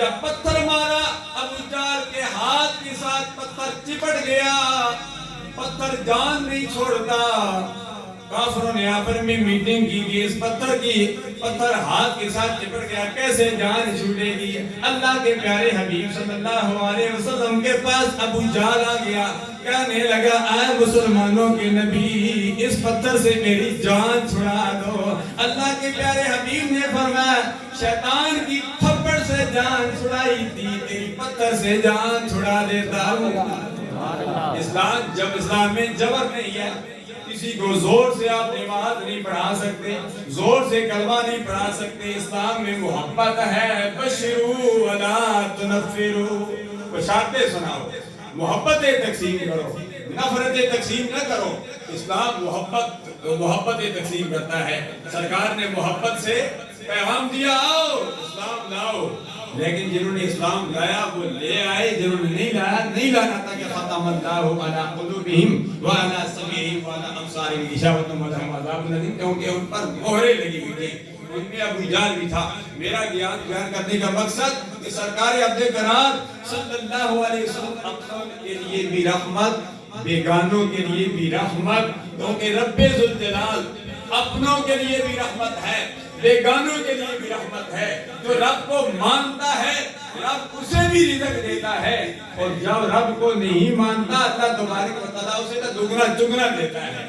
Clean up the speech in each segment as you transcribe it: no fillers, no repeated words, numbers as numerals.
جب پتھر مارا ابو جہل کے ہاتھ کے ساتھ پتھر چپٹ گیا، پتھر جان نہیں چھوڑتا۔ کافروں نے آپس میں میٹنگ کی کہ اس پتھر کی، پتھر ہاتھ کے ساتھ چپٹ گیا، کیسے جان چھوٹے گی؟ اللہ کے پیارے حبیب صلی اللہ علیہ وسلم کے پاس ابو جہل آ گیا، کہنے لگا اے مسلمانوں کے نبی، اس پتھر سے میری جان چھڑا دو۔ اللہ کے پیارے حبیب نے فرمایا شیطان کی تھپڑ سے جان چھڑائی تھی، تیری پتھر سے جان چھڑا دیتا ہوں۔ اسلام میں جبر نہیں ہے، کسی کو زور سے آپ نماز نہیں پڑھا سکتے، زور سے کلمہ نہیں پڑھا سکتے۔ اسلام میں محبت ہے، بشروا ولا تنفروا، بشارتیں سناؤ، محبتیں تقسیم کرو، نفرتیں تقسیم نہ کرو۔ اسلام محبتیں تقسیم کرتا ہے۔ سرکار نے محبت سے پیغام دیا آؤ اسلام لاؤ، لیکن جنہوں نے اسلام لایا وہ لے آئے، جنہوں نے نہیں لایا نہیں لانا تھا کہ ختم اللہ علی قلوبہم وعلی سمعہم وعلی ابصارہم غشاوۃ ولہم عذاب الیم، کیونکہ ان پر مہریں لگی ہوئی تھی۔ ان میں ابو جہل بھی تھا۔ میرا بیان کرنے کا مقصد کہ سرکار عبد کرام صلی اللہ علیہ وسلم اپنوں کے لیے بھی رحمت، بیگانوں کے لیے بھی رحمت، کیونکہ رب ذوالجلال اپنوں کے لیے بھی رحمت ہے، بیگانوں کے لیے بھی رحمت ہے۔ جو رب کو مانتا ہے رب اسے بھی رزق دیتا ہے، اور جب رب کو نہیں مانتا اللہ تبارک و تعالیٰ اسے تو دگنا چگنا دیتا ہے۔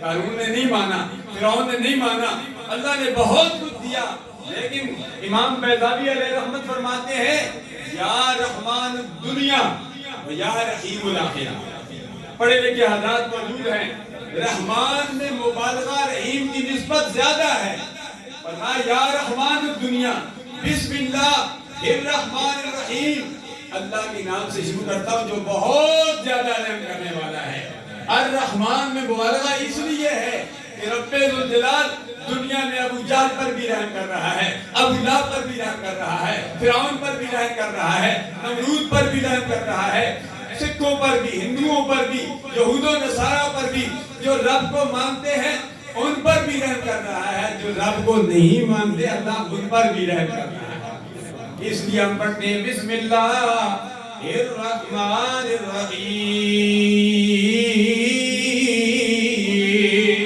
قارون نے نہیں مانا، فرعون نے نہیں مانا، اللہ نے بہت کچھ دیا، لیکن امام بیضاوی علیہ رحمت فرماتے ہیں یا رحمان الدنیا و یا رحیم الآخرہ۔ پڑھے لکھے حضرات موجود ہیں، رحمان میں مبالغہ رحیم کی نسبت زیادہ ہے۔ فرمایا یا رحمان الدنیا بسم اللہ الرحمن الرحیم، اللہ کے نام سے شروع کرتا ہوں جو بہت زیادہ رحم کرنے والا ہے۔ الرحمن میں مبالغہ اس لیے ہے کہ رب ذوالجلال دنیا میں ابو جہل پر بھی رحم کر رہا ہے، ابو لہب پر بھی رحم کر رہا ہے، فرعون پر بھی رحم کر رہا ہے، نمرود پر بھی رحم کر رہا ہے، سکھوں پر بھی، ہندوؤں پر بھی، یہود و نصارہ پر بھی، جو رب کو مانتے ہیں ان پر بھی رحم کر رہا ہے، جو رب کو نہیں مانتے اللہ ان پر بھی رحم کر رہا ہے۔ اس لیے ہم پڑھتے ہیں بسم اللہ الرحمن الرحیم